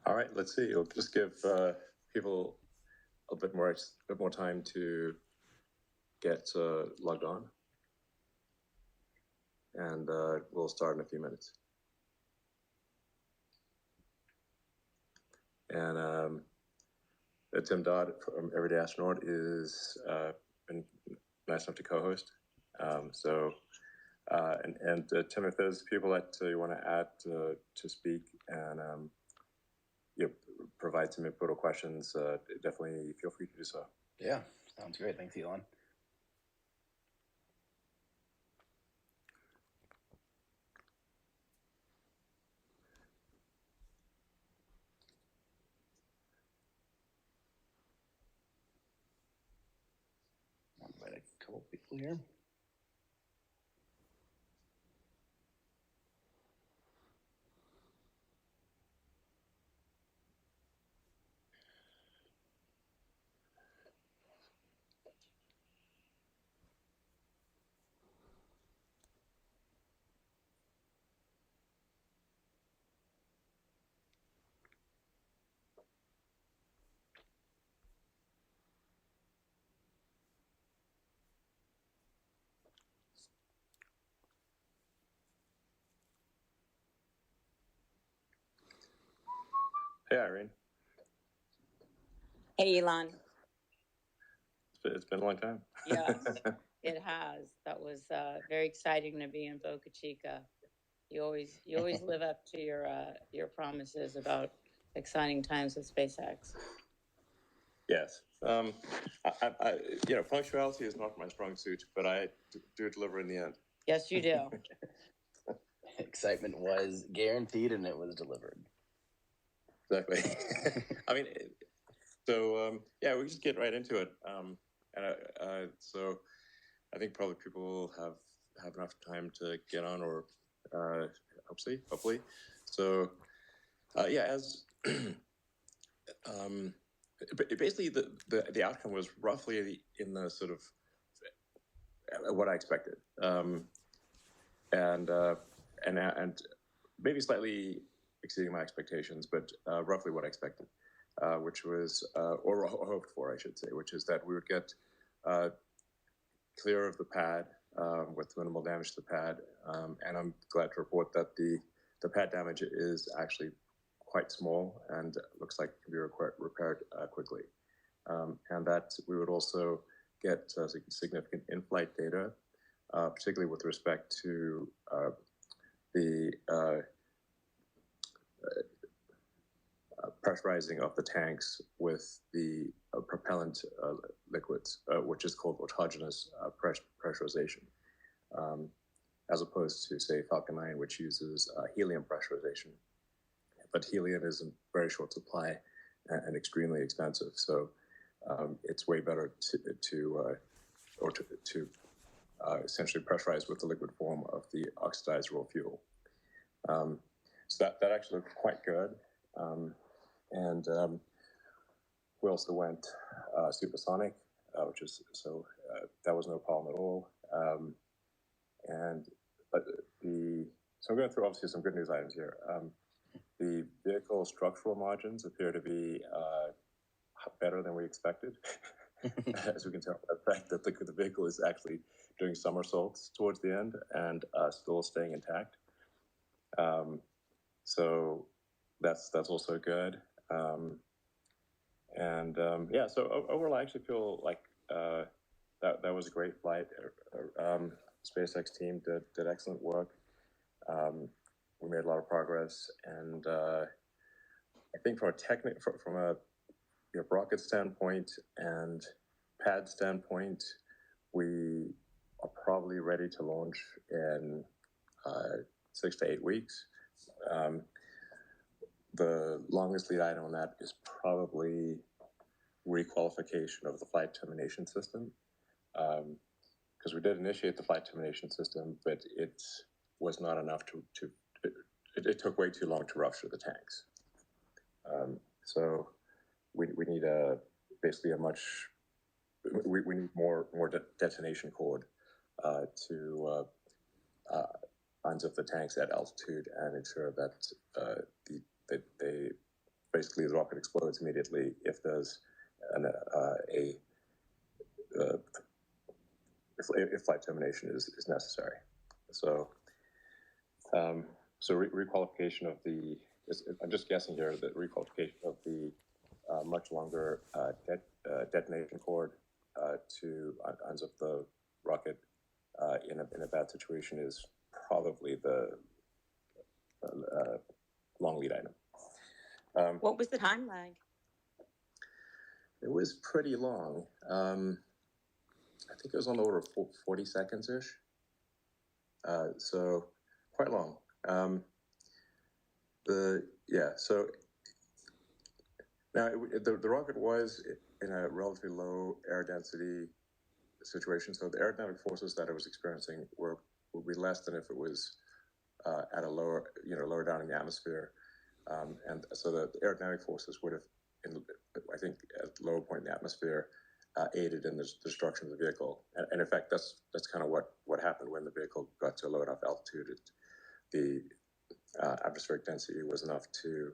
All right, let's see. We'll just give people a bit more time to get logged on, and we'll start in a few minutes. And Tim Dodd from Everyday Astronaut is been nice enough to co-host. Tim, if there's people that you want to add to speak and provide some input or questions, definitely feel free to do so. Yeah, sounds great. Thanks, Elon. I'll invite a couple people here. Hey, Irene. Hey, Elon. It's been a long time. Yes, it has. That was very exciting to be in Boca Chica. You always live up to your promises about exciting times with SpaceX. Yes. Punctuality is not my strong suit, but I do deliver in the end. Yes, you do. Excitement was guaranteed, and it was delivered. Exactly. We just get right into it. So I think probably people will have enough time to get on, or hopefully. So as basically the outcome was roughly in the sort of what I expected, and maybe slightly exceeding my expectations, but roughly what I expected, which was or hoped for, I should say, which is that we would get clear of the pad with minimal damage to the pad, and I'm glad to report that the pad damage is actually quite small and looks like it can be repaired quickly, and that we would also get significant in-flight data, particularly with respect to the pressurizing of the tanks with the propellant liquids, which is called autogenous pressurization, as opposed to, say, Falcon 9, which uses helium pressurization. But helium is in very short supply and extremely expensive, so it's way better to essentially pressurize with the liquid form of the oxidized raw fuel. So that actually looked quite good. And we also went supersonic, that was no problem at all. So I'm going through obviously some good news items here. The vehicle structural margins appear to be better than we expected. as we can tell by the fact that the vehicle is actually doing somersaults towards the end and still staying intact. So that's also good. Yeah, so overall, I actually feel like that was a great flight. SpaceX team did excellent work. We made a lot of progress, and I think from a rocket standpoint and pad standpoint, we are probably ready to launch in 6 to 8 weeks. The longest lead item on that is probably requalification of the flight termination system, because we did initiate the flight termination system, but it was not enough it took way too long to rupture the tanks. So we need basically we need more detonation cord to unzip the tanks at altitude and ensure that they basically the rocket explodes immediately if there's if flight termination is necessary. So requalification of I'm just guessing here, the requalification of the much longer detonation cord to unzip the rocket in a bad situation is probably the long lead item. What was the time lag? It was pretty long. I think it was on the order of 40 seconds-ish. So quite long. So now the rocket was in a relatively low air density situation, so the aerodynamic forces that it was experiencing would be less than if it was at a lower down in the atmosphere, and so the aerodynamic forces would have, I think, at the lower point in the atmosphere, aided in the destruction of the vehicle. And in fact, that's kind of what happened when the vehicle got to a low enough altitude. The atmospheric density was enough to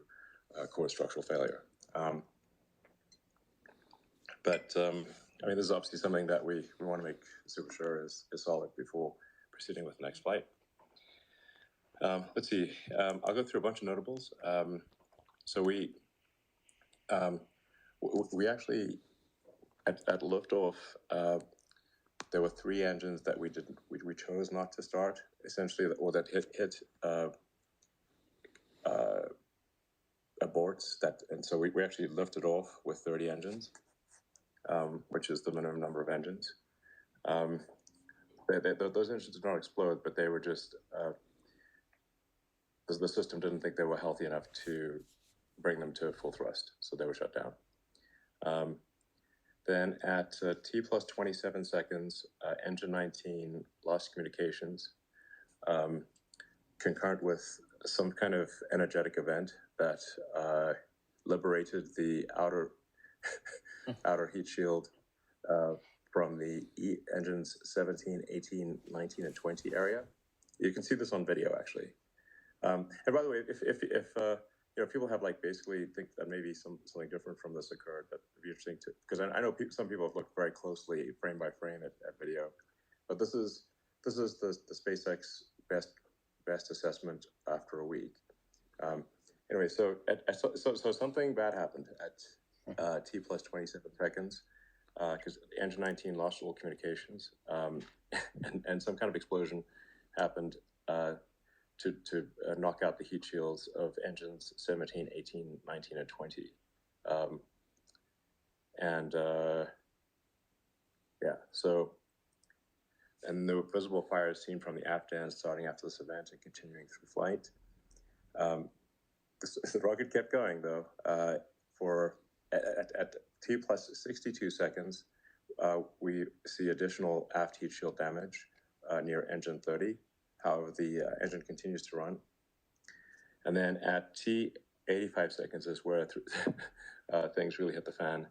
cause structural failure. This is obviously something that we want to make super sure is solid before proceeding with the next flight. Let's see. I'll go through a bunch of notables. So we actually at liftoff, there were 3 engines that we chose not to start, essentially, or that hit aborts. And so we actually lifted off with 30 engines, which is the minimum number of engines. Those engines did not explode, but they were just the system didn't think they were healthy enough to bring them to full thrust, so they were shut down. Then at T plus 27 seconds, engine 19 lost communications, concurrent with some kind of energetic event that liberated the outer heat shield from the engines 17, 18, 19, and 20 area. You can see this on video, actually. And by the way, if people have basically think that maybe something different from this occurred, that would be interesting to, because I know some people have looked very closely, frame by frame, at video, but this is the SpaceX best assessment after a week. Anyway, so something bad happened at T plus 27 seconds, because engine 19 lost all communications, and some kind of explosion happened to knock out the heat shields of engines 17, 18, 19, and 20. And the visible fires seen from the aft end starting after this event and continuing through flight. The rocket kept going, though. At T plus 62 seconds, we see additional aft heat shield damage near engine 30. However, the engine continues to run. And then at T 85 seconds is where things really hit the fan.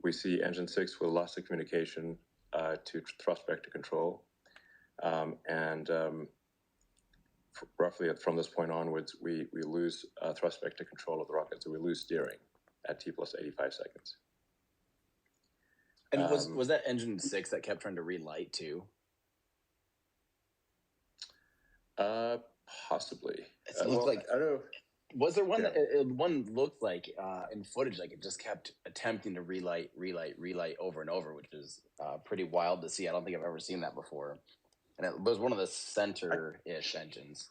We see engine 6 with loss of communication to thrust vector control. Roughly from this point onwards, we lose thrust vector control of the rocket, so we lose steering at T plus 85 seconds. And was that engine 6 that kept trying to relight too? Possibly. It looked like, I don't know. Was there one Yeah. that one looked like in footage, like it just kept attempting to relight over and over, which is pretty wild to see. I don't think I've ever seen that before. And it was one of the center-ish engines.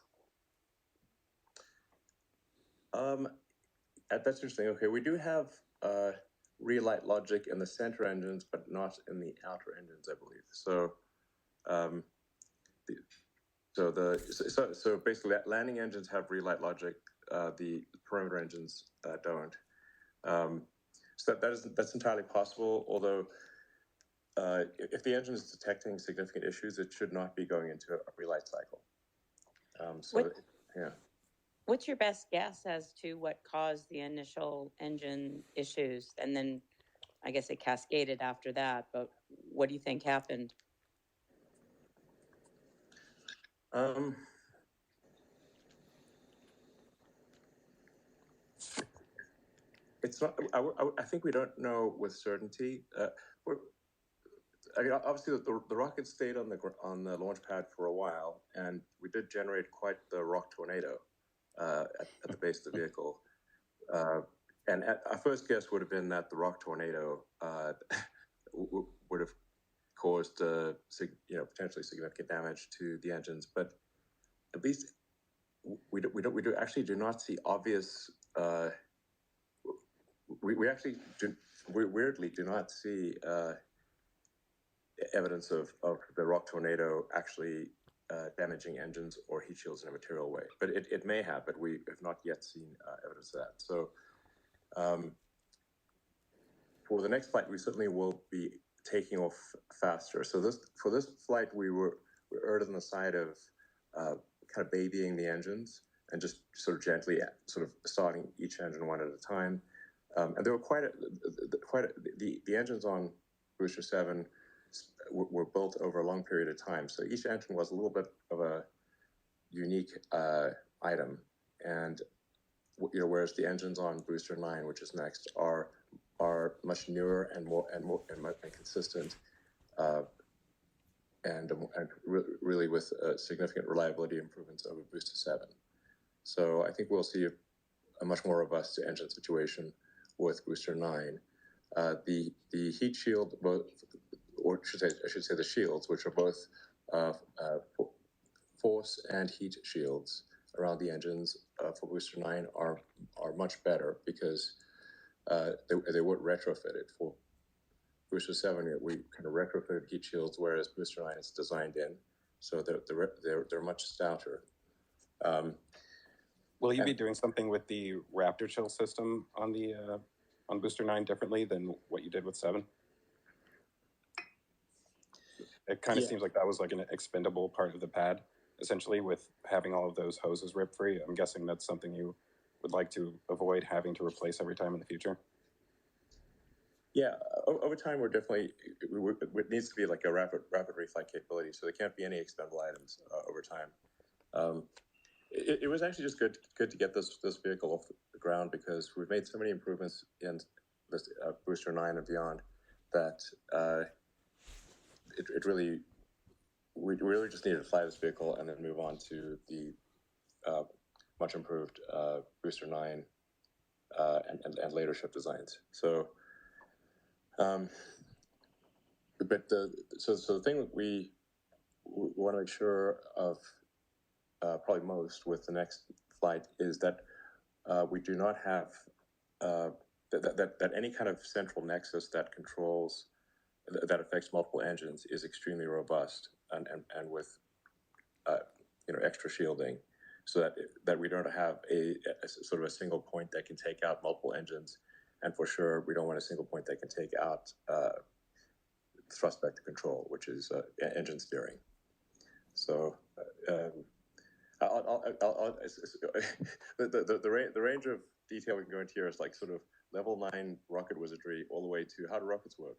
That's interesting. Okay, we do have relight logic in the center engines, but not in the outer engines, I believe. So basically, landing engines have relight logic. The perimeter engines don't. So that's entirely possible. Although, if the engine is detecting significant issues, it should not be going into a relight cycle. Yeah. What's your best guess as to what caused the initial engine issues? And then I guess it cascaded after that, but what do you think happened? It's not. I think we don't know with certainty. Obviously, the rocket stayed on the launch pad for a while, and we did generate quite the rock tornado at the base of the vehicle. And our first guess would have been that the rock tornado would have caused potentially significant damage to the engines, but at least we do not see obvious. We actually weirdly do not see evidence of the rock tornado actually damaging engines or heat shields in a material way. But it may have, but we have not yet seen evidence of that. So for the next flight, we certainly will be taking off faster. So for this flight, we erred on the side of kind of babying the engines and just sort of gently sort of starting each engine one at a time. And there were the engines on Booster 7 were built over a long period of time. So each engine was a little bit of a unique item. And whereas the engines on Booster 9, which is next, are much newer and more consistent, and really with significant reliability improvements over Booster 7. So I think we'll see a much more robust engine situation with Booster 9. The heat shield, I should say the shields, which are both force and heat shields around the engines for Booster 9 are much better because they weren't retrofitted. For Booster 7, we kind of retrofitted heat shields, whereas Booster 9 is designed in, so they're much stouter. Will you be doing something with the Raptor chill system on Booster 9 differently than what you did with 7? It kind of seems like that was like an expendable part of the pad, essentially, with having all of those hoses rip free. I'm guessing that's something you would like to avoid having to replace every time in the future. Yeah, over time we're definitely it needs to be like a rapid reflight capability, so there can't be any expendable items over time. It was actually just good to get this vehicle off the ground because we've made so many improvements in this Booster 9 and beyond that we really just needed to fly this vehicle and then move on to the much improved Booster 9 and later ship designs. So, the thing that we want to make sure of probably most with the next flight is that we do not have that any kind of central nexus that affects multiple engines is extremely robust and with extra shielding, so that we don't have a sort of a single point that can take out multiple engines, and for sure we don't want a single point that can take out thrust vector control, which is engine steering. So the range of detail we can go into here is like sort of level 9 rocket wizardry all the way to how do rockets work.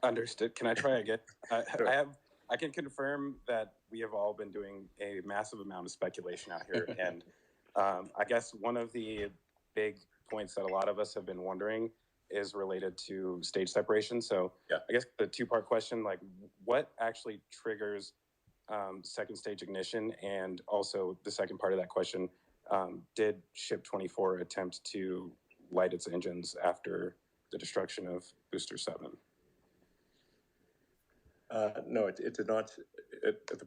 Understood. Can I try again? Sure. I can confirm that we have all been doing a massive amount of speculation out here, and I guess one of the big points that a lot of us have been wondering is related to stage separation. So Yeah. I guess the two-part question, like what actually triggers second stage ignition? And also the second part of that question, did Ship 24 attempt to light its engines after the destruction of Booster 7? No, it did not.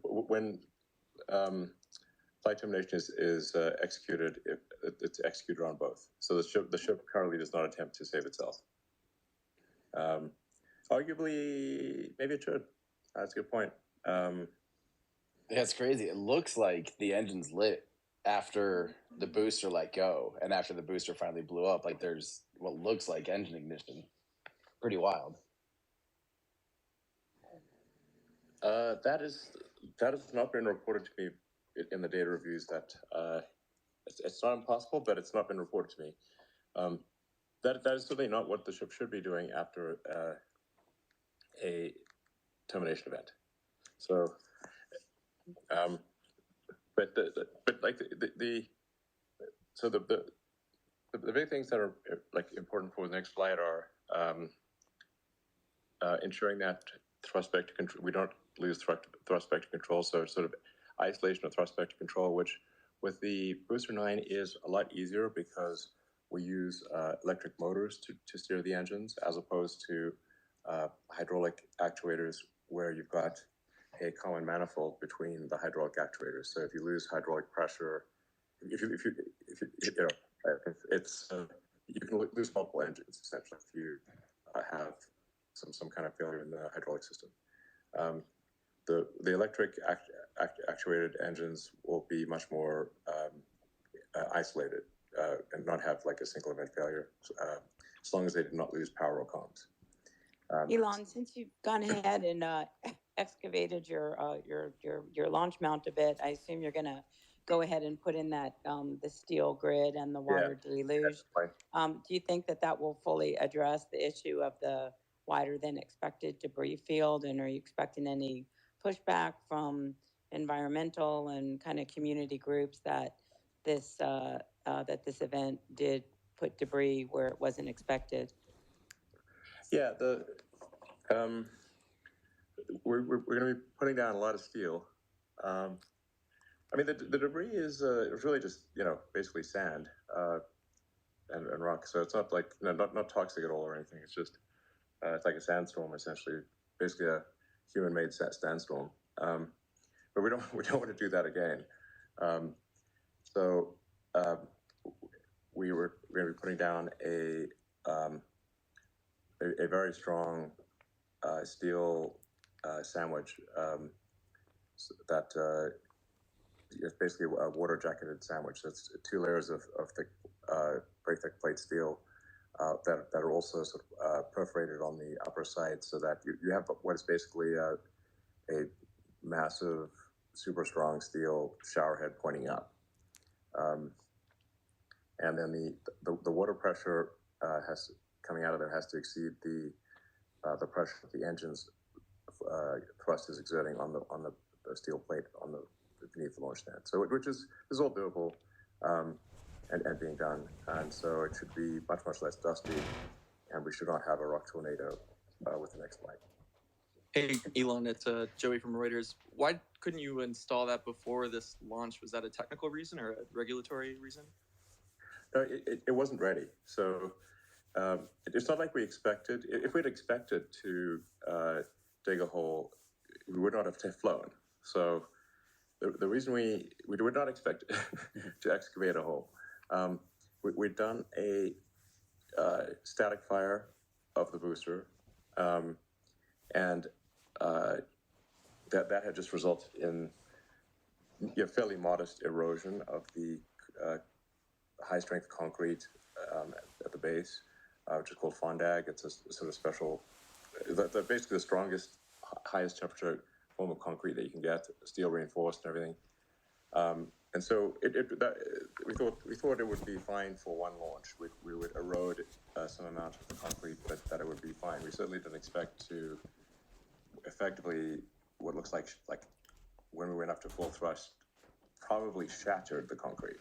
When flight termination is executed, it's executed on both. So the ship currently does not attempt to save itself. Arguably, maybe it should. That's a good point. That's crazy. It looks like the engine's lit after the booster let go and after the booster finally blew up. Like there's what looks like engine ignition. Pretty wild. That has not been reported to me in the data reviews. That it's not impossible, but it's not been reported to me. That is certainly not what the ship should be doing after a termination event. So, but like the big things that are like important for the next flight are ensuring that thrust vector control, we don't lose thrust vector control. So sort of isolation of thrust vector control, which with the Booster 9 is a lot easier because we use electric motors to steer the engines as opposed to hydraulic actuators where you've got a common manifold between the hydraulic actuators. So if you lose hydraulic pressure, if you know, it's you can lose multiple engines essentially if you have some kind of failure in the hydraulic system. The electric actuated engines will be much more isolated and not have like a single event failure as long as they did not lose power or comms. Elon, since you've gone ahead and excavated your launch mount a bit, I assume you're going to go ahead and put in that the steel grid and the water deluge. Do you think that will fully address the issue of the wider than expected debris field? And are you expecting any pushback from environmental and kind of community groups that this event did put debris where it wasn't expected? Yeah, we're going to be putting down a lot of steel. I mean, the debris is really just basically sand and rock. So it's not like not toxic at all or anything. It's just it's like a sandstorm essentially, basically a human-made sandstorm. But we don't want to do that again. So we're going to be putting down a very strong steel sandwich that is basically a water jacketed sandwich. So it's 2 layers of thick, very thick plate steel that are also sort of perforated on the upper side, so that you have what is basically a massive, super strong steel shower head pointing up. And then the water pressure coming out of there has to exceed the pressure that the engine's thrust is exerting on the steel plate beneath the launch stand. So which is all doable and being done, and so it should be much less dusty, and we should not have a rock tornado with the next flight. Hey Elon, it's Joey from Reuters. Why couldn't you install that before this launch? Was that a technical reason or a regulatory reason? No, it wasn't ready. So it's not like we expected. If we'd expected to dig a hole, we would not have flown. So the reason we would not expect to excavate a hole, we'd done a static fire of the booster, and that had just resulted in fairly modest erosion of the high strength concrete at the base, which is called fondag. It's a sort of special, basically the strongest, highest temperature form of concrete that you can get, steel reinforced and everything. And so we thought it would be fine for one launch. We would erode some amount of the concrete, but that it would be fine. We certainly didn't expect to effectively what looks like when we went up to full thrust, probably shattered the concrete.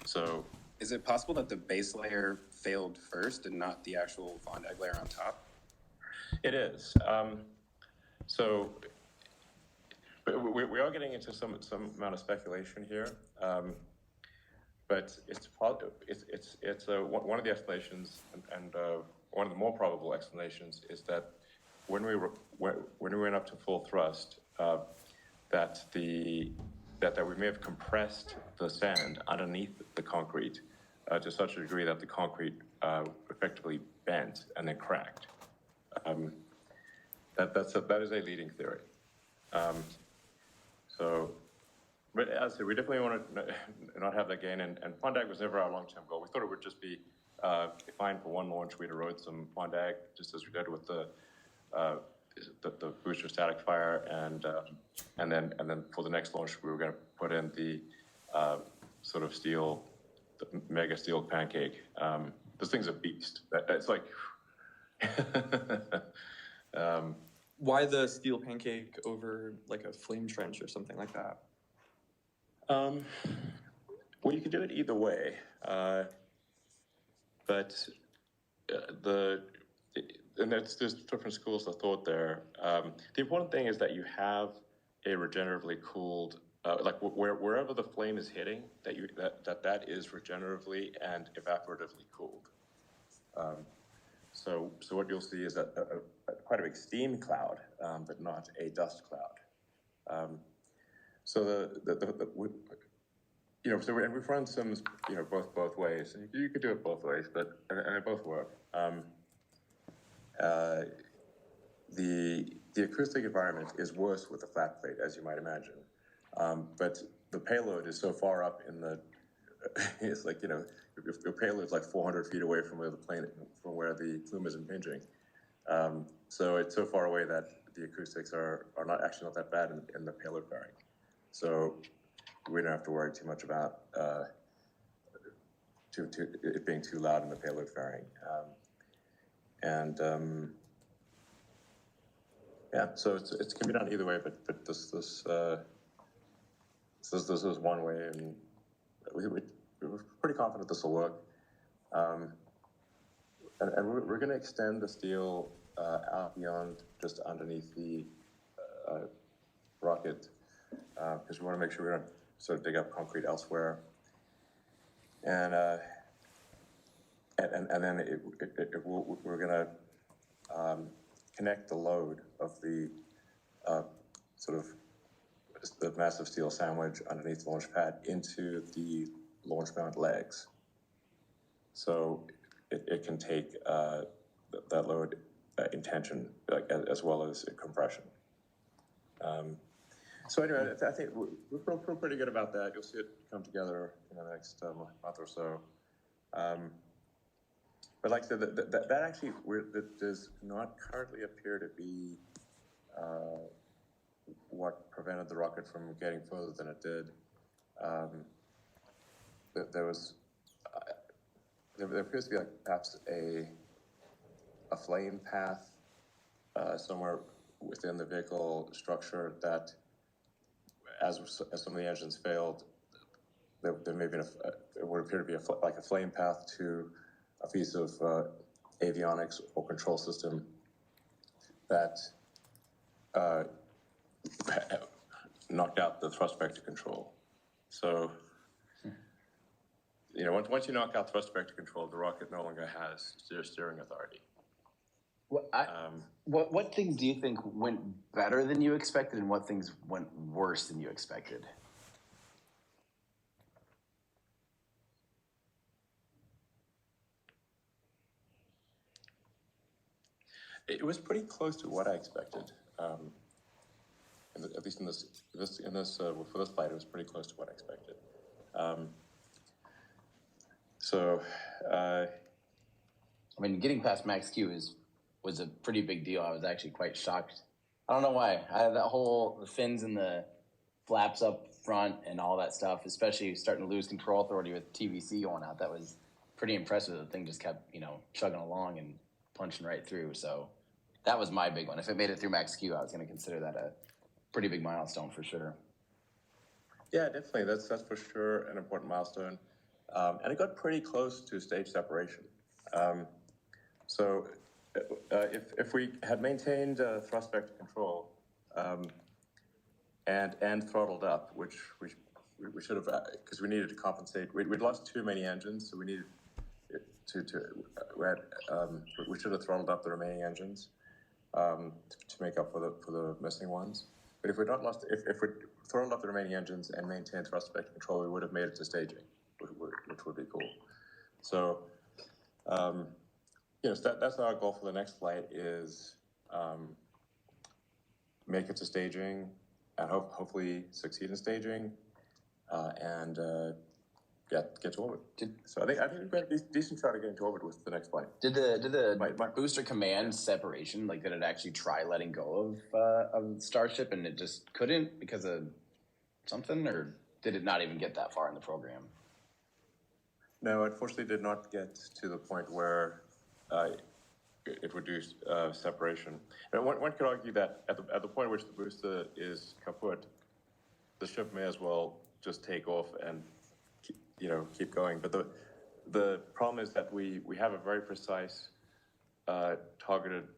So Is it possible that the base layer failed first and not the actual Fondag layer on top? It is. So we are getting into some amount of speculation here, but it's one of the explanations, and one of the more probable explanations is that when we went up to full thrust, that we may have compressed the sand underneath the concrete to such a degree that the concrete effectively bent and then cracked. That is a leading theory. But as I said, we definitely want to not have that gain, and Fondag was never our long-term goal. We thought it would just be fine for one launch. We'd erode some Fondag, just as we did with the booster static fire, and then for the next launch, we were going to put in the sort of the mega steel pancake. This thing's a beast. It's like. Why the steel pancake over like a flame trench or something like that? Well, you could do it either way, but there's different schools of thought there. The important thing is that you have a regeneratively cooled, like wherever the flame is hitting, that is regeneratively and evaporatively cooled. So what you'll see is quite a big steam cloud, but not a dust cloud. So and we've run sims, both ways, and you could do it both ways, but and they both work. The acoustic environment is worse with a flat plate, as you might imagine, but the payload is so far up in the. It's like your payload is like 400 feet away from where the plume is impinging. So it's so far away that the acoustics are not that bad in the payload fairing. So we don't have to worry too much about it being too loud in the payload fairing. So it can be done either way, but this is one way, and we're pretty confident this will work. And we're going to extend the steel out beyond just underneath the rocket, because we want to make sure we don't sort of dig up concrete elsewhere. And then we're going to connect the load of the sort of the massive steel sandwich underneath the launch pad into the launch mount legs. So it can take that load in tension, as well as compression. So anyway, I think we feel pretty good about that. You'll see it come together in the next month or so. But like I said, that actually does not currently appear to be what prevented the rocket from getting further than it did. There appears to be perhaps a flame path somewhere within the vehicle structure that, as some of the engines failed, there may be it would appear to be a flame path to a piece of avionics or control system that knocked out the thrust vector control. So, once you knock out thrust vector control, the rocket no longer has steering authority. What things do you think went better than you expected, and what things went worse than you expected? It was pretty close to what I expected. At least for this flight, it was pretty close to what I expected. Getting past max Q was a pretty big deal. I was actually quite shocked. I don't know why. I had the fins and the flaps up front and all that stuff, especially starting to lose control authority with TVC going out. That was pretty impressive. The thing just kept, chugging along and punching right through. So that was my big one. If it made it through max Q, I was going to consider that a pretty big milestone for sure. Yeah, definitely. That's for sure an important milestone. and it got pretty close to stage separation. So if we had maintained thrust vector control and throttled up, which we should have, because we needed to compensate. We'd lost too many engines, so we needed we should have throttled up the remaining engines to make up for the missing ones. But if we'd not lost, if we'd throttled up the remaining engines and maintained thrust vector control, we would have made it to staging, which would be cool. So, that's our goal for the next flight is make it to staging and hopefully succeed in staging and get to orbit. So I think we've got a decent shot of getting to orbit with the next flight. Did the booster command separation, like, did it actually try letting go of Starship and it just couldn't because of something, or did it not even get that far in the program? No, unfortunately, did not get to the point where it would do separation. And one could argue that at the point at which the booster is kaput, the ship may as well just take off and keep going. But the problem is that we have a very precise targeted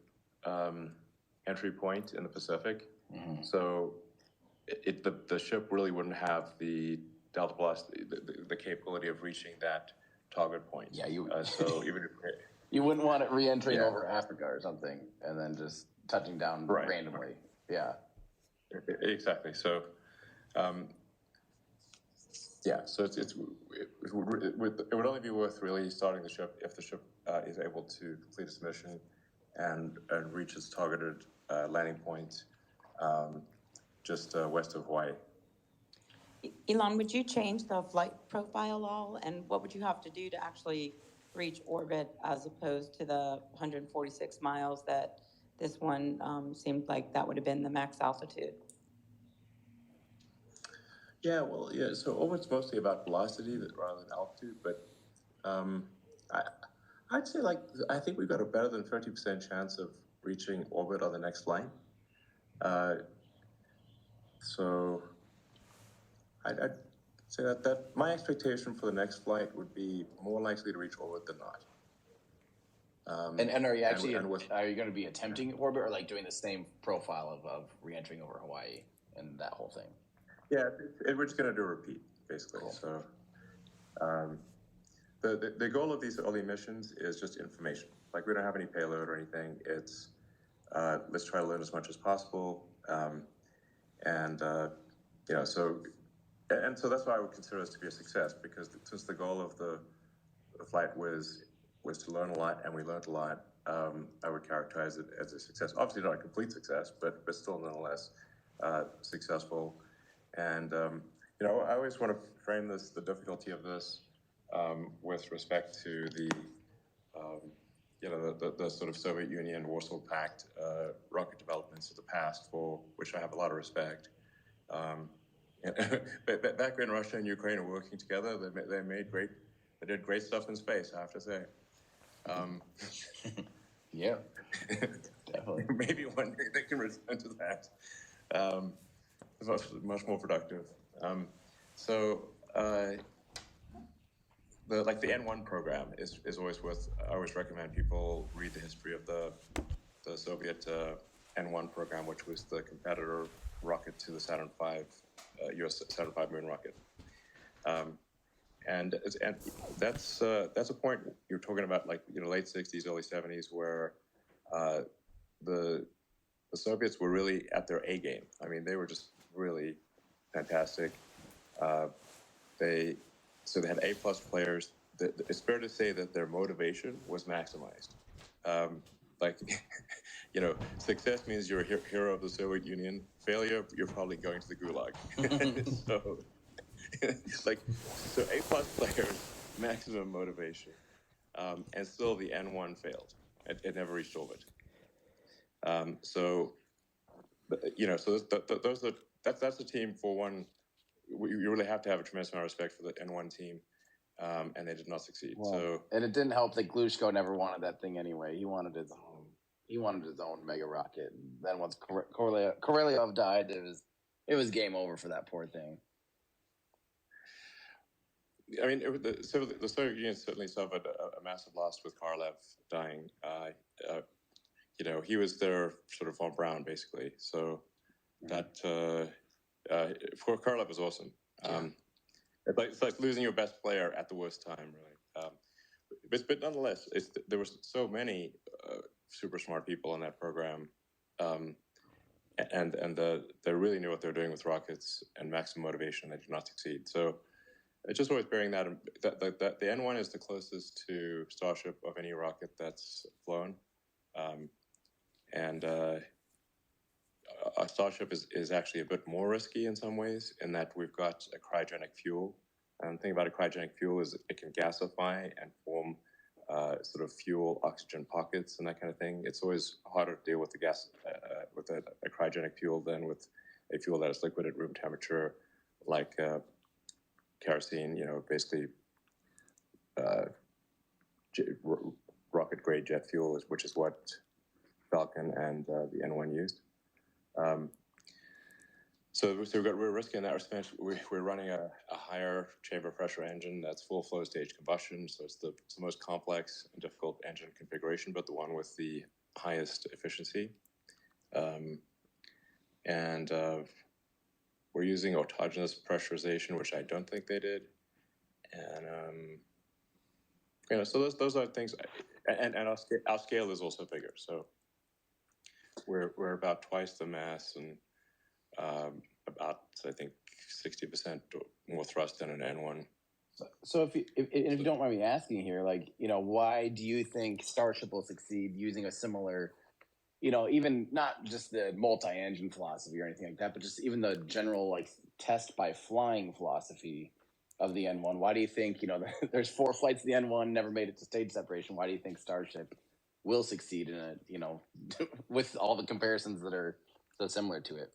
entry point in the Pacific. Mm-hmm. So the ship really wouldn't have the delta velocity, the capability of reaching that target point. Yeah, so even if you wouldn't want it re-entering over Africa or something and then just touching down randomly. Yeah, exactly. So. So it would only be worth really starting the ship if the ship is able to complete its mission and reach its targeted landing point just west of Hawaii. Elon, would you change the flight profile all, and what would you have to do to actually reach orbit as opposed to the 146 miles that this one seemed like that would have been the max altitude? So orbit's mostly about velocity rather than altitude, but I'd say I think we've got a better than 50% chance of reaching orbit on the next flight. So I'd say that my expectation for the next flight would be more likely to reach orbit than not. And are you actually are you going to be attempting orbit or like doing the same profile of re-entering over Hawaii and that whole thing? Yeah, we're just going to do a repeat, basically. Cool. So the goal of these early missions is just information. Like, we don't have any payload or anything. It's let's try to learn as much as possible. So that's why I would consider this to be a success, because since the goal of the flight was to learn a lot, and we learned a lot, I would characterize it as a success. Obviously not a complete success, but still nonetheless successful. And I always want to frame the difficulty of this with respect to the sort of Soviet Union, Warsaw Pact rocket developments of the past, for which I have a lot of respect. But back when Russia and Ukraine are working together, they did great stuff in space, I have to say. Yeah, definitely. Maybe one day they can return to that. It's much more productive. The N1 program is always worth. I always recommend people read the history of the Soviet N1 program, which was the competitor rocket to the Saturn V, U.S. Saturn V moon rocket. And that's a point you're talking about, like, late 60s, early 70s, where the Soviets were really at their A game. I mean, they were just really fantastic. They had A+ players. It's fair to say that their motivation was maximized. Success means you're a hero of the Soviet Union. Failure, you're probably going to the gulag. So A+ players, maximum motivation, and still the N1 failed. It never reached orbit. That's a team for one. You really have to have a tremendous amount of respect for the N1 team, and they did not succeed. Well, and it didn't help that Glushko never wanted that thing anyway. He wanted his own. He wanted his own mega rocket. And then once Korolev died, it was game over for that poor thing. I mean, the Soviet Union certainly suffered a massive loss with Korolev dying. He was their sort of von Braun, basically. So that for Korolev was awesome. It's like losing your best player at the worst time, really. But nonetheless, there were so many super smart people in that program, and they really knew what they were doing with rockets and maximum motivation. They did not succeed. So it's just worth bearing that. That the N1 is the closest to Starship of any rocket that's flown, and our Starship is actually a bit more risky in some ways in that we've got a cryogenic fuel. And the thing about a cryogenic fuel is it can gasify and form sort of fuel oxygen pockets and that kind of thing. It's always harder to deal with the gas with a cryogenic fuel than with a fuel that is liquid at room temperature, like kerosene. Basically rocket grade jet fuel, which is what Falcon and the N1 used. So we're risky in that respect. We're running a higher chamber pressure engine that's full flow stage combustion. So it's the most complex and difficult engine configuration, but the one with the highest efficiency. And we're using autogenous pressurization, which I don't think they did. And so those are things. And our scale is also bigger. So we're about twice the mass and about, I think, 60% more thrust than an N1. So if you don't mind me asking here, why do you think Starship will succeed using a similar, even not just the multi-engine philosophy or anything like that, but just even the general test by flying philosophy of the N1? Why do you think, there's 4 flights of the N1, never made it to stage separation? Why do you think Starship will succeed in it, with all the comparisons that are so similar to it?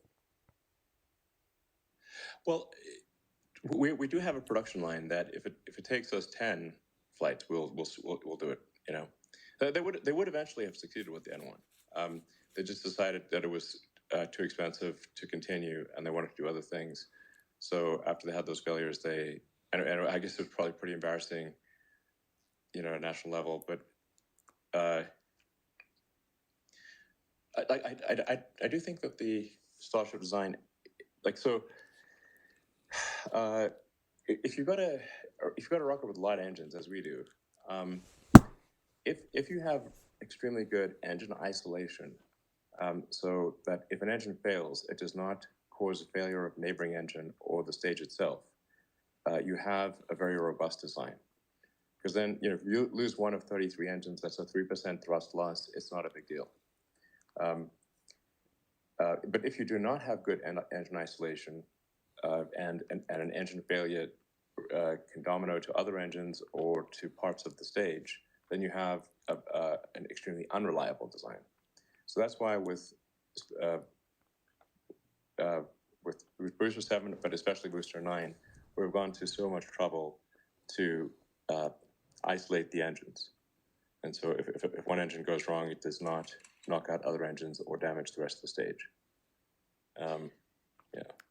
Well, we do have a production line that if it takes us 10 flights, we'll do it. They would eventually have succeeded with the N1. They just decided that it was too expensive to continue, and they wanted to do other things. So after they had those failures, and I guess it was probably pretty embarrassing, at a national level. But I do think that the Starship design, if you've got a rocket with a lot of engines, as we do, if you have extremely good engine isolation, so that if an engine fails, it does not cause a failure of neighboring engine or the stage itself, you have a very robust design. Because then, if you lose one of 33 engines, that's a 3% thrust loss. It's not a big deal. But if you do not have good engine isolation, and an engine failure can domino to other engines or to parts of the stage, then you have an extremely unreliable design. So that's why with Booster 7, but especially Booster 9, we've gone to so much trouble to isolate the engines. And so if one engine goes wrong, it does not knock out other engines or damage the rest of the stage.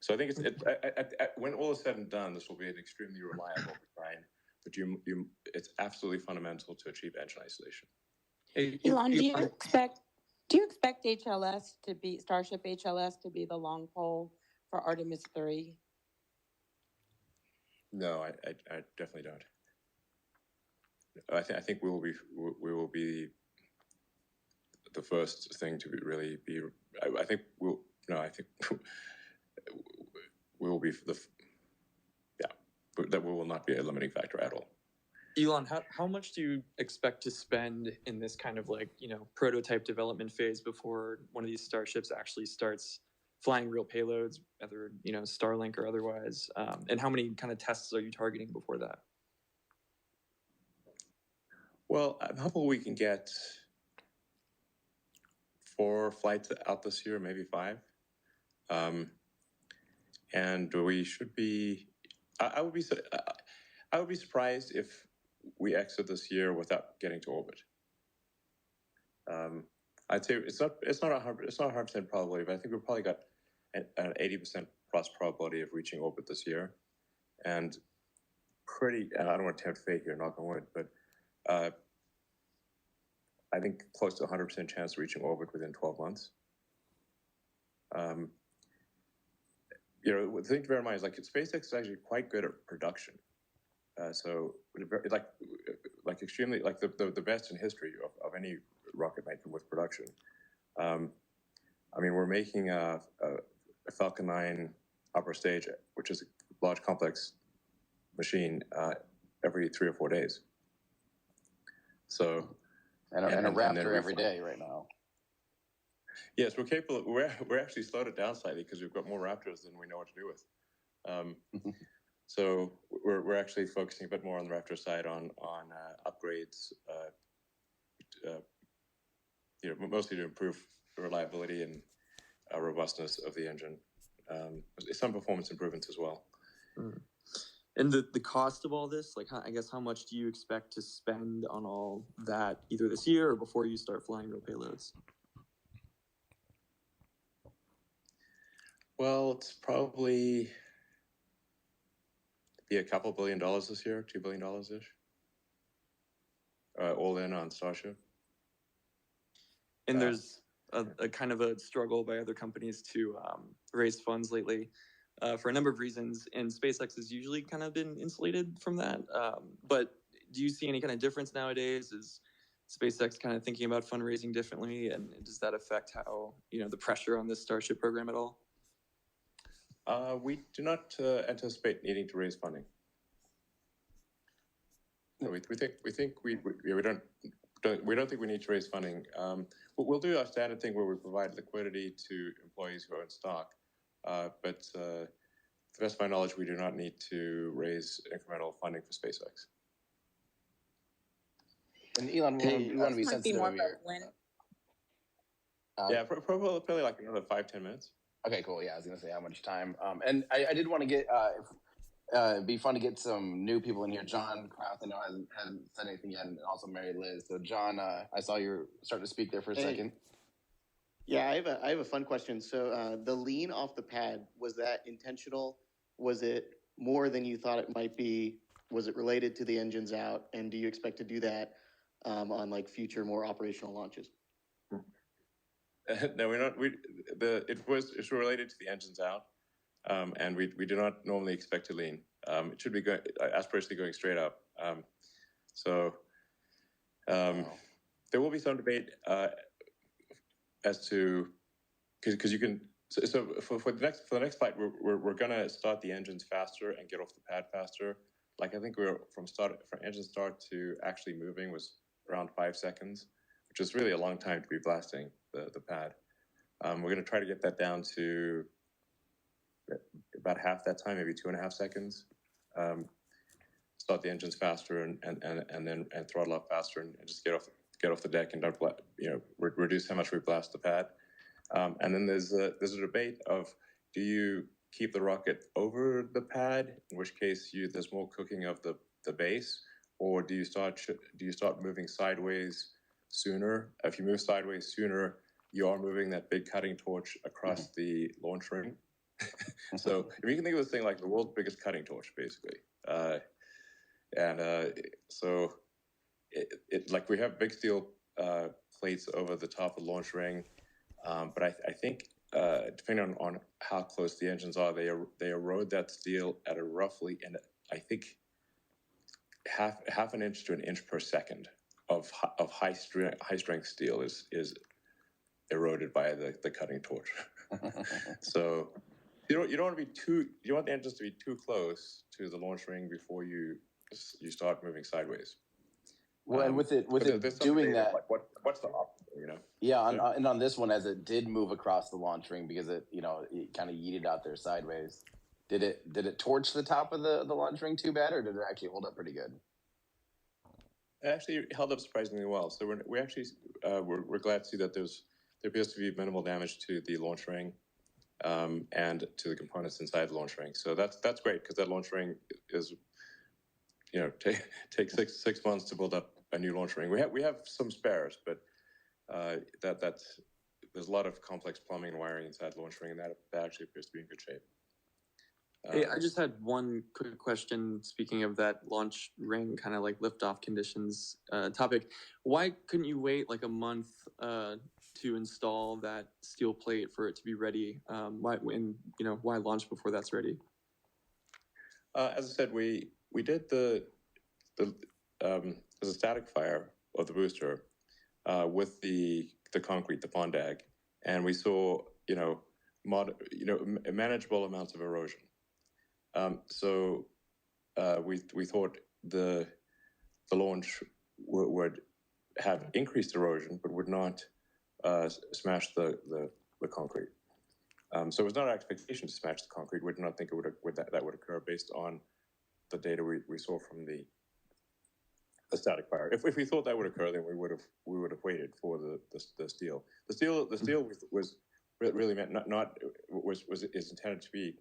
So I think when all is said and done, this will be an extremely reliable design. But it's absolutely fundamental to achieve engine isolation. Elon, do you expect Starship HLS to be the long pole for Artemis 3? No, I definitely don't. I think we will be the first thing to really be. I think we will be that we will not be a limiting factor at all. Elon, how much do you expect to spend in this kind of prototype development phase before one of these starships actually starts flying real payloads, whether Starlink or otherwise? And how many kind of tests are you targeting before that? Well, I'm hopeful we can get 4 flights out this year, maybe 5. And we should be. I would be surprised if we exit this year without getting to orbit. I'd say it's not 100% probability, but I think we've probably got an 80% plus probability of reaching orbit this year. And pretty, and I don't want to tempt fate here, knock on wood, but I think close to 100% chance of reaching orbit within 12 months. The thing to bear in mind is SpaceX is actually quite good at production. So extremely the best in history of any rocket maker with production. We're making a Falcon 9 upper stage, which is a large complex machine, every 3 or 4 days. So and a Raptor every day right now. Yes, we're capable. We're actually slowed it down slightly because we've got more Raptors than we know what to do with. So we're actually focusing a bit more on the Raptor side on upgrades, mostly to improve the reliability and robustness of the engine. Some performance improvements as well. And the cost of all this, I guess, how much do you expect to spend on all that either this year or before you start flying real payloads? Well, it's probably be a couple $1 billion this year, $2 billion ish, all in on Starship. And there's a kind of a struggle by other companies to raise funds lately for a number of reasons, and SpaceX has usually kind of been insulated from that. But do you see any kind of difference nowadays? Is SpaceX kind of thinking about fundraising differently, and does that affect how the pressure on this Starship program at all? We do not anticipate needing to raise funding. No, we don't think we need to raise funding. We'll do our standard thing where we provide liquidity to employees who are in stock. But to the best of my knowledge, we do not need to raise incremental funding for SpaceX. And Elon, we want to be sensitive here. Yeah, probably like another 5-10 minutes. Okay, cool. Yeah, I was gonna say how much time. And I did want to get it'd be fun to get some new people in here. John Kraft, I know hasn't said anything yet, and also Mary Liz. So John, I saw you were starting to speak there for a second. Yeah, I have a fun question. So the lean off the pad, was that intentional? Was it more than you thought it might be? Was it related to the engines out? And do you expect to do that on future more operational launches? No, we're not. It's related to the engines out, and we do not normally expect to lean. It should be aspirationally going straight up. There will be some debate as to because you can. So for the next flight, we're gonna start the engines faster and get off the pad faster. I think from engine start to actually moving was around 5 seconds, which is really a long time to be blasting the pad. We're going to try to get that down to about half that time, maybe 2.5 seconds. Start the engines faster and then throttle up faster and just get off the deck and don't reduce how much we blast the pad. And then there's a debate of, do you keep the rocket over the pad, in which case there's more cooking of the base, or do you start moving sideways sooner? If you move sideways sooner, you are moving that big cutting torch across the launch ring. So if you can think of this thing like the world's biggest cutting torch, basically. So we have big steel plates over the top of the launch ring, but I think depending on how close the engines are, they erode that steel at a roughly, and I think half an inch to an inch per second of high strength steel is eroded by the cutting torch. So you don't want the engines to be too close to the launch ring before you start moving sideways. Well, and with it doing that, what's the optimal, Yeah, and on this one, as it did move across the launch ring because it kind of yeeted out there sideways. Did it torch the top of the launch ring too bad, or did it actually hold up pretty good? It actually held up surprisingly well. So we're glad to see that there appears to be minimal damage to the launch ring and to the components inside the launch ring. So that's great, because that launch ring is takes 6 months to build up a new launch ring. We have some spares, but there's a lot of complex plumbing and wiring inside the launch ring, and that actually appears to be in good shape. Hey, I just had one quick question. Speaking of that launch ring kind of like liftoff conditions topic, why couldn't you wait like a month to install that steel plate for it to be ready? Why launch before that's ready? As I said, we did the there's a static fire of the booster with the concrete, the fondag, and we saw manageable amounts of erosion. So we thought the launch would have increased erosion, but would not smash the concrete. So it was not our expectation to smash the concrete. We did not think that would occur based on the data we saw from the static fire. If we thought that would occur, then we would have waited for the steel. The steel was really meant is intended to be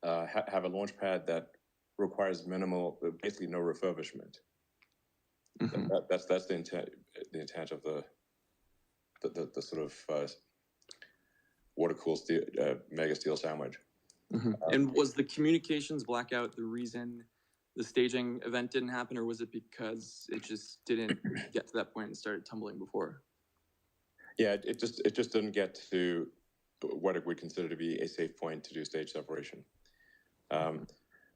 have a launch pad that requires minimal, basically no refurbishment. Mm-hmm. That's the intent of the sort of water cooled steel, mega steel sandwich. Mm-hmm. And was the communications blackout the reason the staging event didn't happen, or was it because it just didn't get to that point and started tumbling before? Yeah, it just didn't get to what it would consider to be a safe point to do stage separation. Now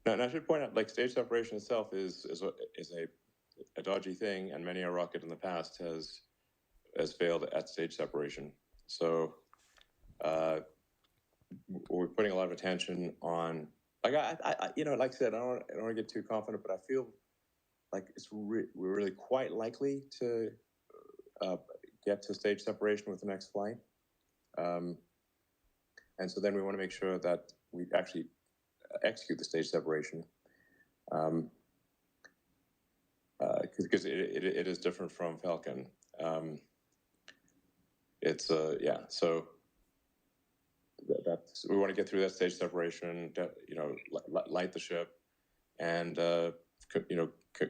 I should point out, like, stage separation itself is a dodgy thing, and many a rocket in the past has failed at stage separation. So we're putting a lot of attention on, like, like I said, I don't want to get too confident, but I feel like we're really quite likely to get to stage separation with the next flight. And so then we want to make sure that we actually execute the stage separation, because it is different from Falcon. So that's, we want to get through that stage separation, light the ship, and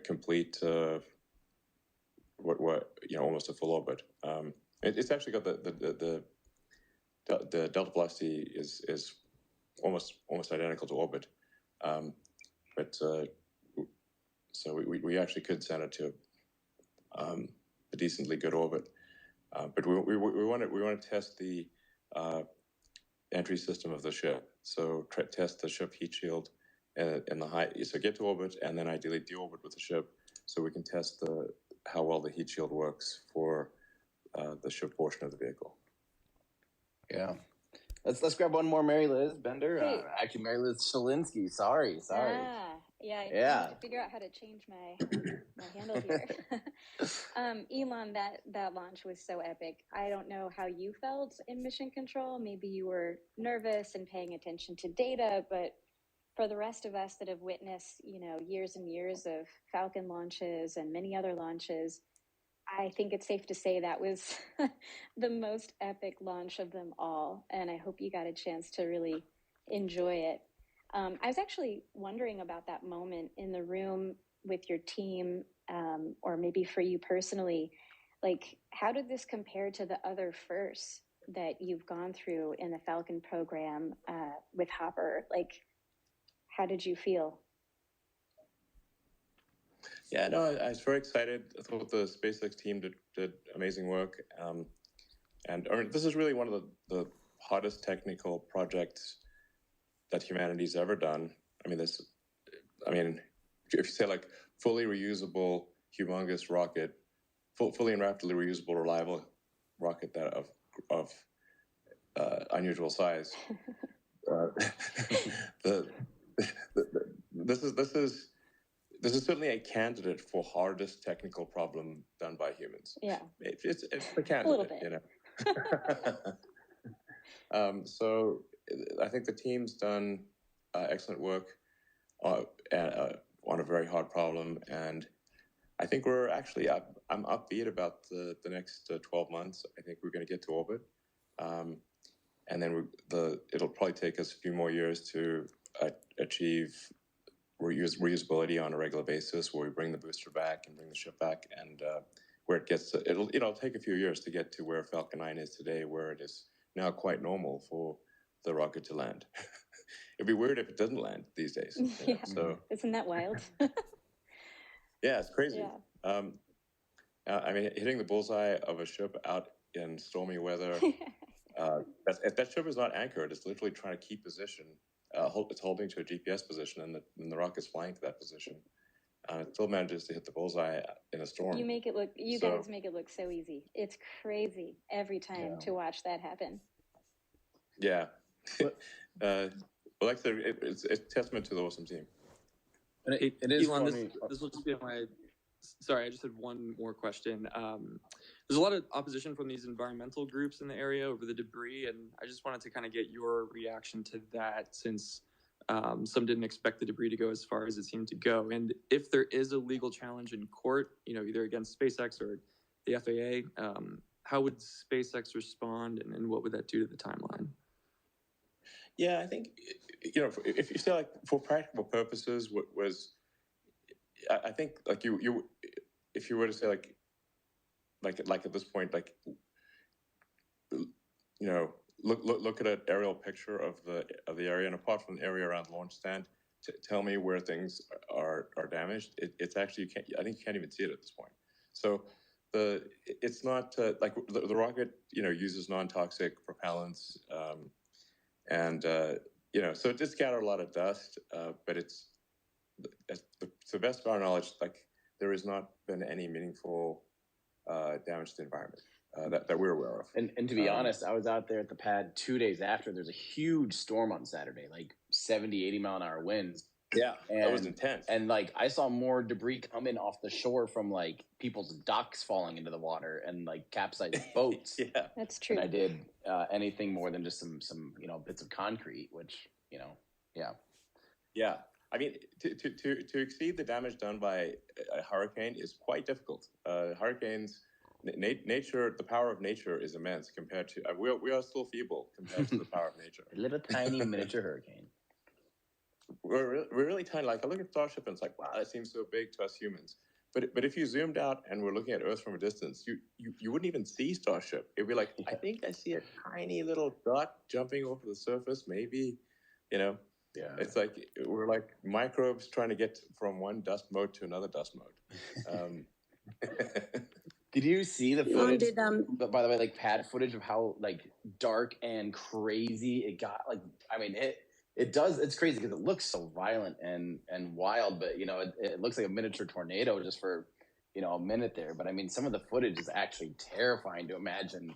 complete almost a full orbit. It's actually got the delta velocity is almost identical to orbit, so we actually could send it to a decently good orbit, but we want to test the entry system of the ship. So test the ship heat shield in the high, so get to orbit and then ideally deorbit with the ship, so we can test how well the heat shield works for the ship portion of the vehicle. Yeah. Let's grab one more, Mary Liz Bender. Hey. Actually, Mary Liz Shalinsky. Sorry. Yeah, I have to figure out how to change my handle here. Elon, that launch was so epic. I don't know how you felt in mission control. Maybe you were nervous and paying attention to data, but for the rest of us that have witnessed, years and years of Falcon launches and many other launches, I think it's safe to say that was the most epic launch of them all. And I hope you got a chance to really enjoy it. I was actually wondering about that moment in the room with your team, or maybe for you personally. Like, how did this compare to the other firsts that you've gone through in the Falcon program with Hopper? Like, how did you feel? Yeah, no, I was very excited. I thought the SpaceX team did amazing work. And this is really one of the hardest technical projects that humanity's ever done. I mean, if you say, like, fully reusable, humongous rocket, fully and rapidly reusable, reliable rocket that of unusual size. This is certainly a candidate for hardest technical problem done by humans. Yeah, it's a candidate, a little bit. So I think the team's done excellent work on a very hard problem, and I think we're actually I'm upbeat about the next 12 months. I think we're going to get to orbit, and then it'll probably take us a few more years to achieve reusability on a regular basis, where we bring the booster back and bring the ship back, and where it gets to, it'll take a few years to get to where Falcon 9 is today, where it is now quite normal for the rocket to land. it'd be weird if it doesn't land these days. Yeah. So Isn't that wild? yeah, it's crazy. Yeah. I mean, hitting the bullseye of a ship out in stormy weather. That ship is not anchored. It's literally trying to keep position. It's holding to a GPS position, and the rocket's flying to that position. It still manages to hit the bullseye in a storm. You guys make it look so easy. It's crazy every time to watch that happen. Yeah. Well, like I said, it's a testament to the awesome team. And it is Elon, funny. this will just be my. Sorry, I just had one more question. There's a lot of opposition from these environmental groups in the area over the debris, and I just wanted to kind of get your reaction to that, since some didn't expect the debris to go as far as it seemed to go. And if there is a legal challenge in court, either against SpaceX or the FAA, how would SpaceX respond, and what would that do to the timeline? Yeah, I think, if you say, like, for practical purposes, I think, like, you if you were to say, like at this point, like, look at an aerial picture of the area, and apart from the area around the launch stand, tell me where things are damaged. It's actually, I think you can't even see it at this point. So it's not like the rocket, uses non-toxic propellants, and so it did scatter a lot of dust, but it's to the best of our knowledge, like, there has not been any meaningful damage to the environment that we're aware of. And to be honest, I was out there at the pad 2 days after. There's a huge storm on Saturday, like 70, 80 mile an hour winds. Yeah, that was intense. And like, I saw more debris coming off the shore from like people's docks falling into the water and like capsized boats. Yeah, that's true. And I did anything more than just some bits of concrete, which yeah. I mean, to exceed the damage done by a hurricane is quite difficult. Hurricanes, nature, the power of nature is immense compared to. We are still feeble compared to the power of nature. A little tiny miniature hurricane. We're really tiny. Like, I look at Starship and it's like, wow, that seems so big to us humans. But if you zoomed out and we're looking at Earth from a distance, you wouldn't even see Starship. It'd be like, I think I see a tiny little dot jumping over the surface, maybe, Yeah. It's like we're like microbes trying to get from one dust mode to another dust mode. Did you see the footage? By the way, like, pad footage of how like dark and crazy it got. Like, I mean, it does. It's crazy because it looks so violent and wild, but it looks like a miniature tornado just for a minute there. But I mean, some of the footage is actually terrifying to imagine.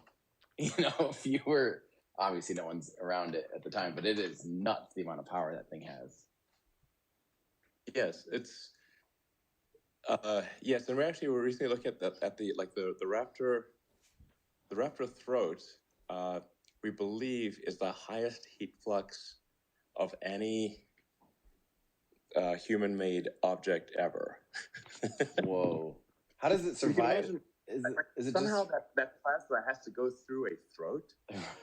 If you were. Obviously, no one's around it at the time, but it is nuts the amount of power that thing has. Yes, it's yes, and we were recently looking at the Raptor throat. We believe is the highest heat flux of any human-made object ever. Whoa! How does it survive? Is it somehow just... that plasma has to go through a throat?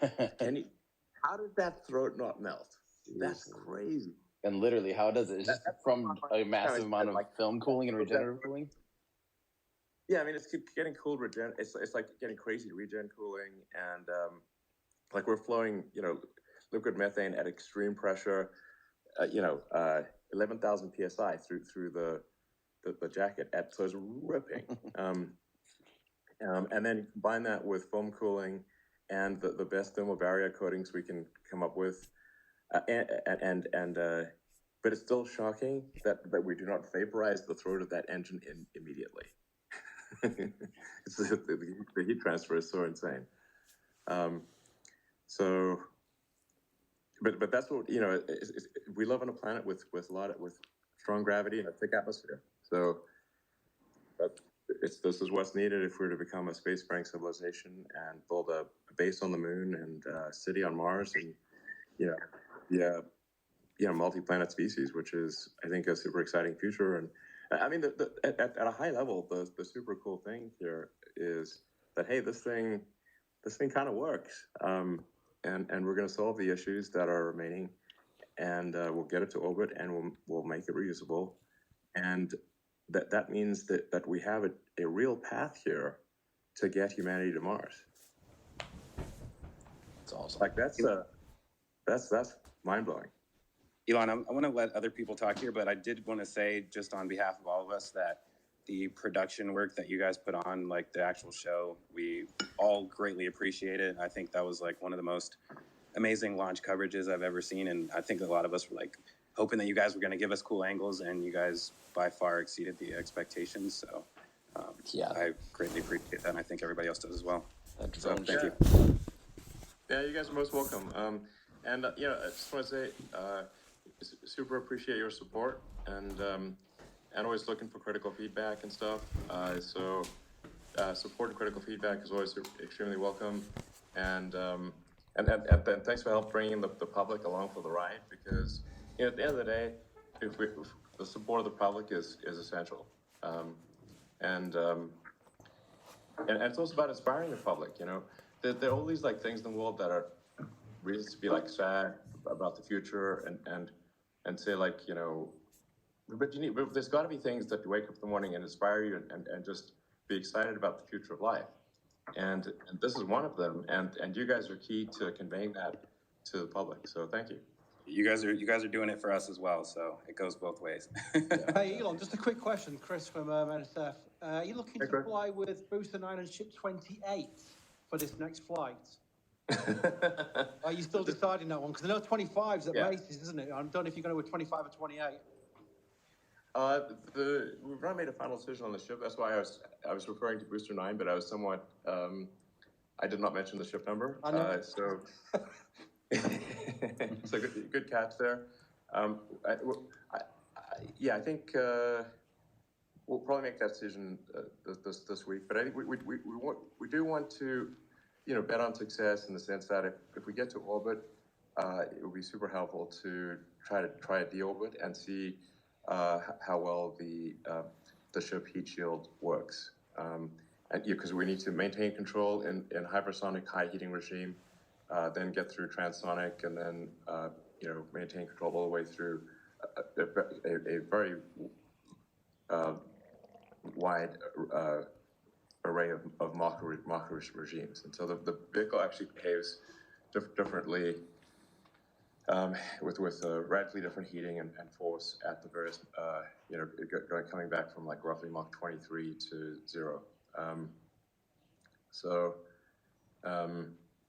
How did that throat not melt? That's crazy. And literally, how does it? It's just from a massive amount of film cooling and regenerative cooling? Yeah, I mean, it's getting cooled. It's like getting crazy regen cooling, and like, we're flowing, liquid methane at extreme pressure, 11,000 psi through the jacket, so it's ripping. And then you combine that with foam cooling and the best thermal barrier coatings we can come up with, but it's still shocking that we do not vaporize the throat of that engine immediately. The heat transfer is so insane. But that's what we live on a planet with strong gravity and a thick atmosphere. So this is what's needed if we're to become a spacefaring civilization and build a base on the moon and a city on Mars, and multi-planet species, which is, I think, a super exciting future. And I mean, at a high level, the super cool thing here is that, hey, this thing kind of works, and we're going to solve the issues that are remaining, and we'll get it to orbit, and we'll make it reusable, and that means that we have a real path here to get humanity to Mars. It's awesome. Like, that's mind blowing. Elon, I want to let other people talk here, but I did want to say, just on behalf of all of us, that the production work that you guys put on, like the actual show, we all greatly appreciate it. I think that was like one of the most amazing launch coverages I've ever seen, and I think a lot of us were like hoping that you guys were going to give us cool angles, and you guys by far exceeded the expectations. So I greatly appreciate that, and I think everybody else does as well. So thank you. Yeah, you guys are most welcome. And you know, I just want to say, super appreciate your support, and always looking for critical feedback and stuff. So support and critical feedback is always extremely welcome, and then thanks for help bringing the public along for the ride, because you know, at the end of the day, if the support of the public is essential, and it's also about inspiring the public. You know, there are all these like things in the world that are reasons to be like sad about the future, and say like, you know, but there's got to be things that you wake up in the morning and inspire you, and just be excited about the future of life, and this is one of them, and you guys are key to conveying that to the public. So thank you. You guys are doing it for us as well, so it goes both ways. Hey Elon, just a quick question, Chris from NSF. Are you looking to fly with Booster 9 and Ship 28 for this next flight? Are you still deciding that one? Because I know 25's at races, isn't it? I don't know if you're going to with 25 or 28. We've not made a final decision on the ship. That's why I was referring to Booster 9, but I was somewhat I did not mention the ship number. I know. So so good catch there. I think we'll probably make that decision this week. But I think we do want to, you know, bet on success in the sense that if we get to orbit, it would be super helpful to try a deorbit and see how well the ship heat shield works. And because we need to maintain control in hypersonic high heating regime, then get through transonic, and then you know, maintain control all the way through a very wide array of Mach regimes. And so the vehicle actually behaves differently with radically different heating and force at the various, you know, coming back from like roughly Mach 23 to 0.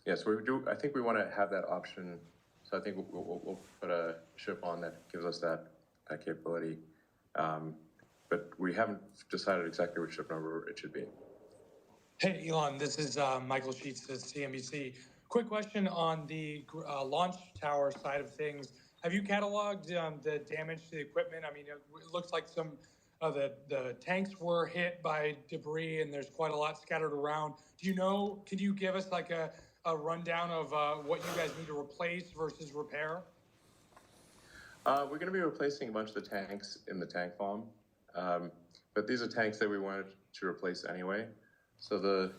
Yes, we do. I think we want to have that option. So I think we'll put a ship on that gives us that capability. But we haven't decided exactly which ship number it should be. Hey, Elon, this is Michael Sheets at CNBC. Quick question on the launch tower side of things. Have you cataloged the damage to the equipment? I mean, it looks like some of the tanks were hit by debris, and there's quite a lot scattered around. Do you know, can you give us like a rundown of what you guys need to replace versus repair? We're going to be replacing a bunch of the tanks in the tank farm. But these are tanks that we wanted to replace anyway. So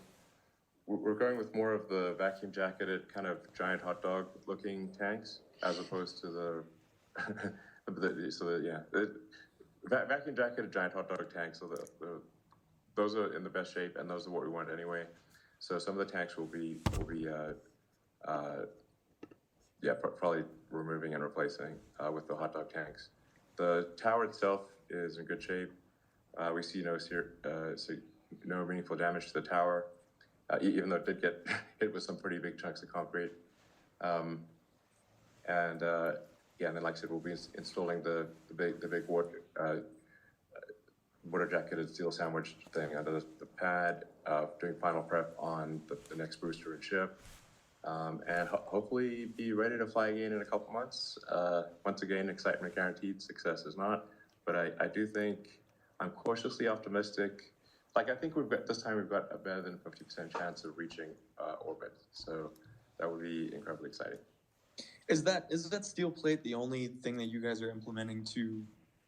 we're going with more of the vacuum jacketed kind of giant hot dog looking tanks, as opposed to the vacuum jacketed giant hot dog tanks. So those are in the best shape, and those are what we want anyway. So some of the tanks will be probably removing and replacing with the hot dog tanks. The tower itself is in good shape. We see no meaningful damage to the tower, even though it did get hit with some pretty big chunks of concrete. And then like I said, we'll be installing the big water jacketed steel sandwich thing under the pad, doing final prep on the next booster and ship, and hopefully be ready to fly again in a couple months. Once again, excitement guaranteed, success is not. But I do think I'm cautiously optimistic. Like, I think this time we've got a better than 50% chance of reaching orbit. So that would be incredibly exciting. Is that steel plate the only thing that you guys are implementing to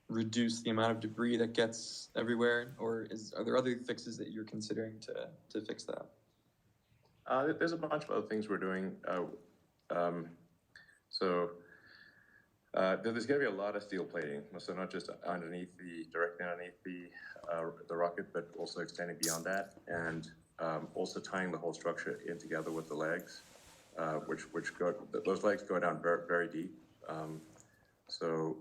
reduce the amount of debris that gets everywhere, or are there other fixes that you're considering to fix that? There's a bunch of other things we're doing. There's going to be a lot of steel plating, so not just directly underneath the rocket, but also extending beyond that, and also tying the whole structure in together with the legs, those legs go down very, very deep. So,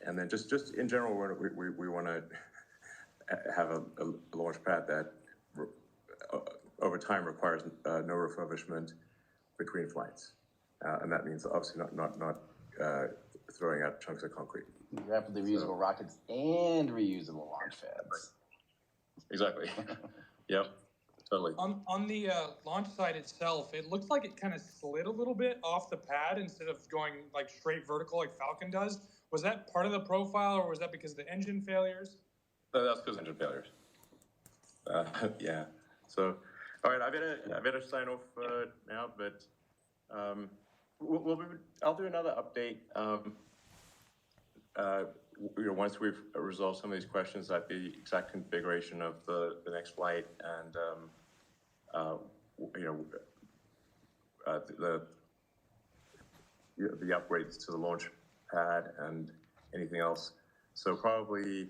and then just in general, we want to have a launch pad that over time requires no refurbishment between flights, and that means obviously not throwing out chunks of concrete. Rapidly reusable rockets and reusable launch pads. Exactly. Yep. Totally. On the launch side itself, it looks like it kind of slid a little bit off the pad instead of going like straight vertical like Falcon does. Was that part of the profile, or was that because of the engine failures? That's because of engine failures. Yeah. So, all right, I better sign off now, but I'll do another update. Once we've resolved some of these questions, like the exact configuration of the next flight and the upgrades to the launch pad and anything else. So probably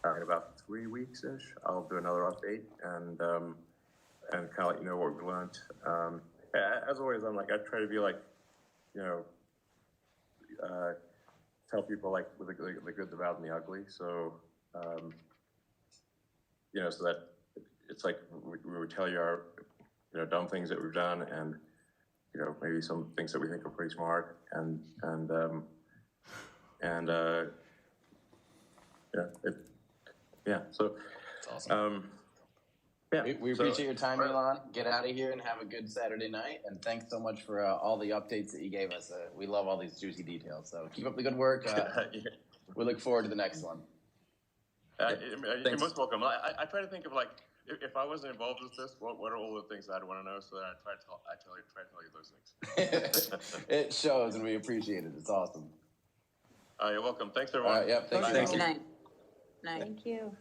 in about 3 weeks-ish, I'll do another update and kind of let you know what we learned. As always, I try to be like, tell people like with the good, the bad, and the ugly. So, so that it's like we would tell you our, dumb things that we've done, and maybe some things that we think are pretty smart, and So that's awesome. We appreciate your time, Elon. Get out of here and have a good Saturday night. And thanks so much for all the updates that you gave us. We love all these juicy details. So keep up the good work. We look forward to the next one. You're most welcome. I try to think of if I wasn't involved with this, what are all the things I'd want to know? So that I try to tell you those things. It shows, and we appreciate it. It's awesome. You're welcome. Thanks, everyone. Thank you. Good night. Thank you.